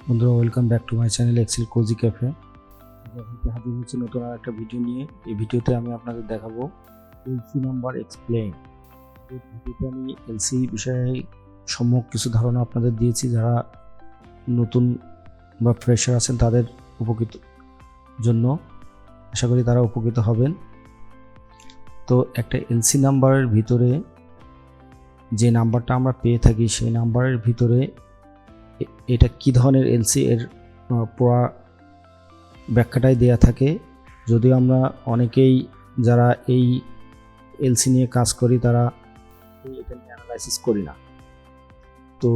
বন্ধুরা, welcome back to my channel Excel Cozy Cafe. হাজির হচ্ছে নতুন আর একটা ভিডিও নিয়ে। এই ভিডিওতে আমি আপনাদের দেখাবো এলসি নাম্বার এক্সপ্লেইন। এই ভিডিওতে আমি এলসি বিষয়ে সম্যক কিছু ধারণা আপনাদের দিয়েছি। যারা নতুন বা ফ্রেশার আছেন তাদের উপকৃত জন্য, আশা করি তারা উপকৃত হবেন। তো একটা এলসি নাম্বারের ভিতরে যে নাম্বারটা আমরা পেয়ে থাকি, সেই নাম্বারের ভিতরে এটা কি ধরনের এলসি এর পুরা ব্যাখ্যাটাই দেয়া থাকে। যদিও আমরা অনেকেই যারা এই এলসি নিয়ে কাজ করি তারা এটা নিয়ে অ্যানালাইসিস করি না। তো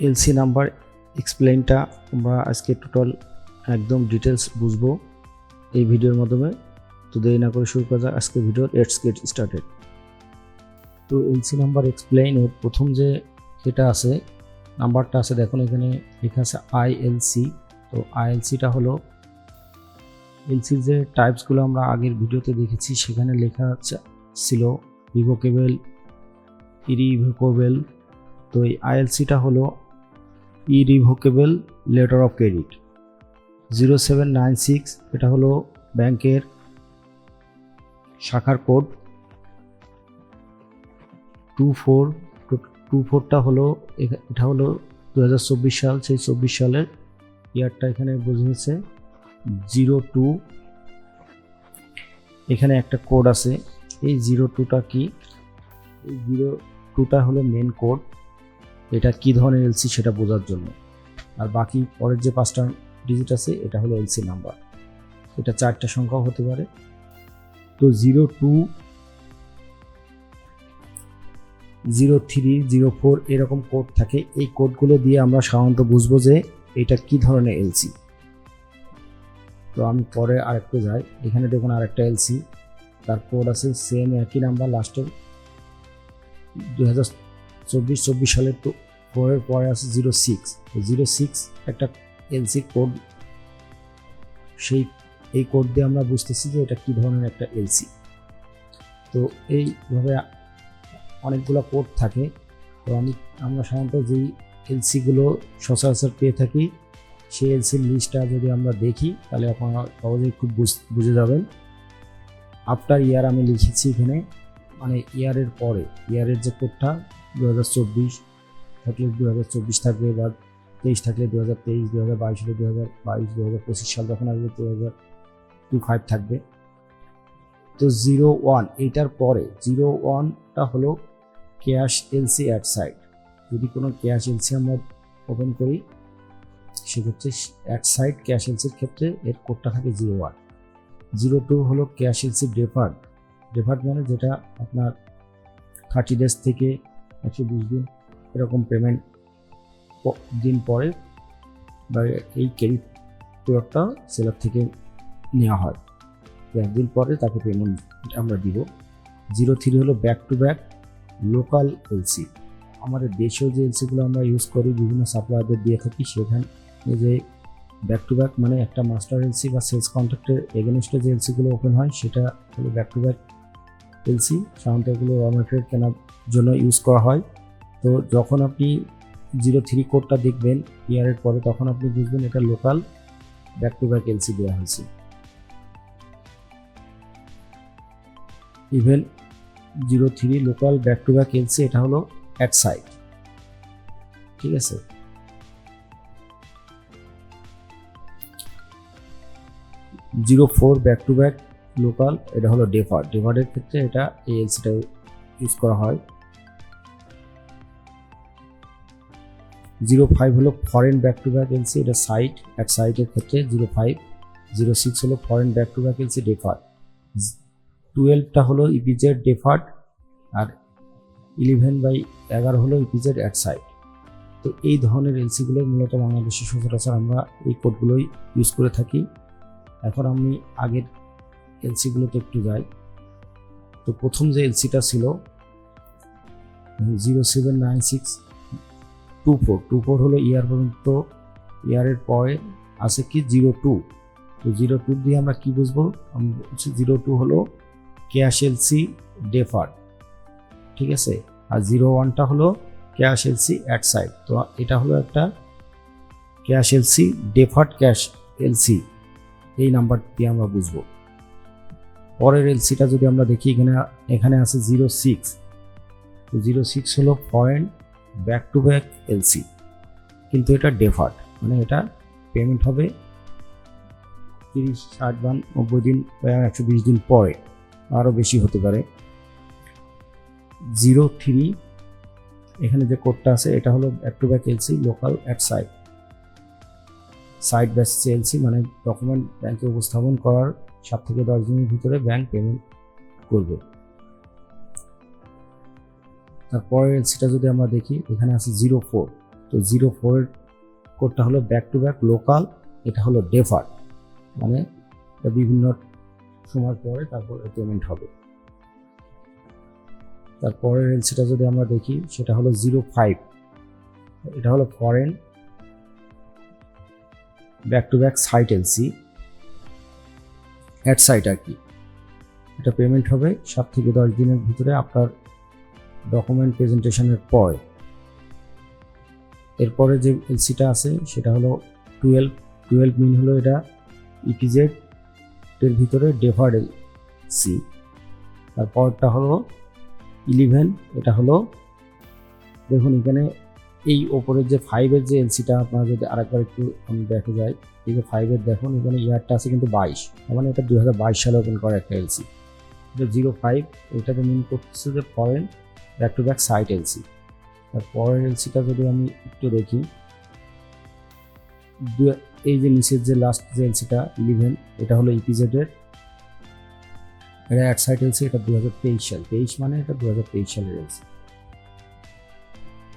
এলসি নাম্বার এক্সপ্লেইনটা আমরা আজকে টোটাল একদম ডিটেলস বুঝবো এই ভিডিওর মাধ্যমে। তো দেরি না করে শুরু করা যাক আজকে ভিডিও। Let's get started. তো এলসি নাম্বার এক্সপ্লেইনের প্রথম যে এটা আছে, নাম্বারটা আছে, দেখুন এখানে লেখা আছে আইএলসি। তো আইএলসিটা হলো এলসির যে টাইপসগুলো আমরা আগের ভিডিওতে দেখেছি, সেখানে লেখা ছিল রিভোকেবল, ইরিভোকেবল। তো এই আইএলসিটা হলো ইরিভোকেবল লেটার অফ ক্রেডিট। 0796 এটা হলো ব্যাংকের শাখার কোড। 24টা হলো, এটা হলো 2024 সাল, সেই 24 সালের ইয়ারটা এখানে বোঝাচ্ছে। 02 এখানে একটা কোড আছে। এই 02টা কি? এই 02টা হলো মেন কোড, এটা কি ধরনের এলসি সেটা বোঝার জন্য। আর বাকি পরের যে 5টা ডিজিট আছে এটা হলো এলসি নাম্বার। এটা 4টা সংখ্যাও হতে পারে। তো 02, 03, 04 এরকম কোড থাকে। এই কোডগুলো দিয়ে আমরা সাধারণত বুঝবো যে এটা কি ধরনের এলসি। তো আমি পরে আরেকটু যাই। এখানে দেখুন আরেকটা এলসি, তার কোড আছে সেম একই নাম্বার, লাস্টের 2024 সালের পরে আছে 06। 06 একটা এলসি কোড। এই কোড দিয়ে আমরা বুঝতেছি যে এটা কি ধরনের একটা এলসি। তো এইভাবে অনেকগুলো কোড থাকে। তো আমরা সাধারণত যেই এলসিগুলো সচরাচর পেয়ে থাকি, সেই এলসির লিস্টটা যদি আমরা দেখি তাহলে আপনারা সহজেই খুব বুঝে যাবেন। আফটার ইয়ার আমি লিখেছি এখানে, মানে ইয়ারের পরে, ইয়ারের যে কোডটা 2024 থাকলে 2024 থাকবে, বা 23 থাকলে 2023, 2022 হলে 2022, 2025 সাল যখন আসবে 2025 থাকবে। তো 01 এইটার পরে 01টা হলো ক্যাশ এলসি অ্যাট সাইট। যদি কোনো ক্যাশ এলসি আমরা ওপেন করি, সেক্ষেত্রে অ্যাট সাইট ক্যাশ এলসির ক্ষেত্রে এর কোডটা থাকে 01। 02 হলো ক্যাশ এলসি ডেফার্ড। ডেফার্ড মানে যেটা আপনার 30 ডেজ থেকে 120 দিন এরকম পেমেন্ট দিন পরে, বা এই ক্রেডিট প্রোডাক্টটা সেলার থেকে নেওয়া হয়, একদিন পরে তাকে পেমেন্ট আমরা দিব। 03 হলো back to back local LC. আমাদের দেশেও যে এলসিগুলো আমরা ইউজ করি, বিভিন্ন সাপ্লায়ারদের দিয়ে থাকি, সেখানে যে ব্যাক টু ব্যাক মানে একটা মাস্টার এলসি বা সেলস কন্ট্রাক্টের এগেনস্টে যে এলসিগুলো ওপেন হয়, সেটা হলো ব্যাক টু ব্যাক এলসি। সাধারণত এগুলো র মেটেরিয়াল কেনার জন্য ইউজ করা হয়। তো যখন আপনি 03 কোডটা দেখবেন ইয়ারের পরে, তখন আপনি বুঝবেন এটা local back to back LC দেওয়া হয়েছে। Even 03 local back to back LC, এটা হলো অ্যাট সাইট। ঠিক আছে। 04 ব্যাক টু ব্যাক লোকাল, এটা হলো ডেফার্ড। ডেফার্ডের ক্ষেত্রে এটা এই এলসিটা ইউজ করা হয়। 05 হলো foreign back to back LC, এটা সাইট অ্যাট সাইটের ক্ষেত্রে 05। 06 হলো foreign back to back LC deferred. 12টা হলো ইপিজেড ডেফার্ড, আর 11/11 হলো ইপিজেড অ্যাট সাইট। তো এই ধরনের এলসিগুলো মূলত বাংলাদেশে সচরাচর আমরা এই কোডগুলোই ইউজ করে থাকি। এখন আমি আগের এলসিগুলোতে একটু যাই। তো প্রথম যে এলসিটা ছিল 079624 হলো ইয়ার পর্যন্ত, ইয়ারের পরে আছে কি 02। তো 02 দিয়ে আমরা কি বুঝবো? আমি বলছি 02 হলো ক্যাশ এলসি ডেফার্ড। ঠিক আছে। আর 01টা হলো ক্যাশ এলসি অ্যাট সাইড। তো এটা হলো একটা cash LC, deferred cash LC, এই নাম্বার দিয়ে আমরা বুঝবো। পরের এলসিটা যদি আমরা দেখি, এখানে আছে 06। তো 06 হলো foreign back to back LC, কিন্তু এটা ডেফার্ড, মানে এটা পেমেন্ট হবে 30, 60 বা 90 দিন বা 120 দিন পরে, আরও বেশি হতে পারে। 03 এখানে যে কোডটা আছে এটা হলো back to back LC, local at sight. Sight basis LC মানে ডকুমেন্ট ব্যাংকে উপস্থাপন করার 7 থেকে 10 দিনের ভিতরে ব্যাংক পেমেন্ট করবে। তারপরের এলসিটা যদি আমরা দেখি, এখানে আছে 04। তো 04 এর কোডটা হলো ব্যাক টু ব্যাক লোকাল, এটা হলো ডেফার্ড, মানে বিভিন্ন সময় পরে তারপর পেমেন্ট হবে। তারপরের এলসিটা যদি আমরা দেখি, সেটা হলো 05। এটা হলো foreign back to back sight LC, at sight আর কি। এটা পেমেন্ট হবে 7 থেকে 10 দিনের ভিতরে আপনার ডকুমেন্ট প্রেজেন্টেশনের পরে। এরপরে যে এলসিটা আছে সেটা হলো 12 মিন হলো এটা ইপিজেড এর ভিতরে ডেফার্ড এলসি। তারপরটা হলো 11, এটা হলো দেখুন এখানে এই ওপরের যে 5-এর যে এলসিটা, আপনারা যদি আরেকবার একটু দেখে যায়, এই যে 5-এর দেখুন এখানে ইয়ারটা আছে কিন্তু 22, মানে এটা 2022 সালে ওপেন করা একটা এলসি। এটা 05, এটাতে মিন করতেছে যে foreign back to back sight LC. তারপরের এলসিটা যদি আমি একটু দেখি, এই যে নিচের যে লাস্ট যে এলসিটা 11, এটা হলো ইপিজেডের, এটা অ্যাট সাইট এলসি, এটা 2023 সাল, 23 মানে এটা 2023 সালের এলসি।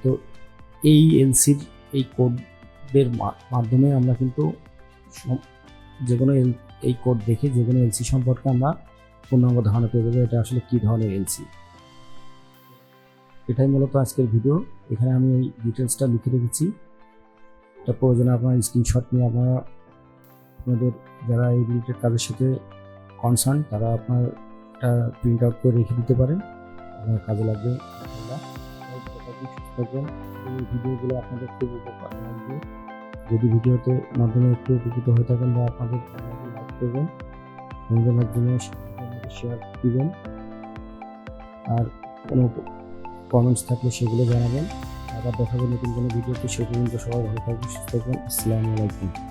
তো এই এলসির এই কোডের মাধ্যমে আমরা কিন্তু যে কোনো এই কোড দেখে যে কোনো এলসি সম্পর্কে আমরা পূর্ণাঙ্গ ধারণা পেয়ে যাবো এটা আসলে কী ধরনের এলসি। এটাই মূলত আজকের ভিডিও। এখানে আমি এই ডিটেলসটা লিখে রেখেছি, এটা প্রয়োজনে আপনার স্ক্রিনশট নিয়ে আপনাদের যারা এই রিলেটেড কাজের সাথে কনসার্ন তারা আপনার এটা প্রিন্ট আউট করে রেখে দিতে পারেন, আপনার কাজে লাগবে। এই ভিডিওগুলো আপনাদের খুব উপকার লাগবে। যদি ভিডিওতে মাধ্যমে একটু উপকৃত হয়ে থাকেন বা আপনাদের লাইক করবেন, বন্ধুদের জন্য শেয়ার দিবেন, আর কোনো কমেন্টস থাকলে সেগুলো জানাবেন। আবার দেখা হবে নতুন কোনো ভিডিওতে। সে পর্যন্ত সবাই ভালো থাকবেন, সুস্থ থাকবেন। আসসালামু আলাইকুম।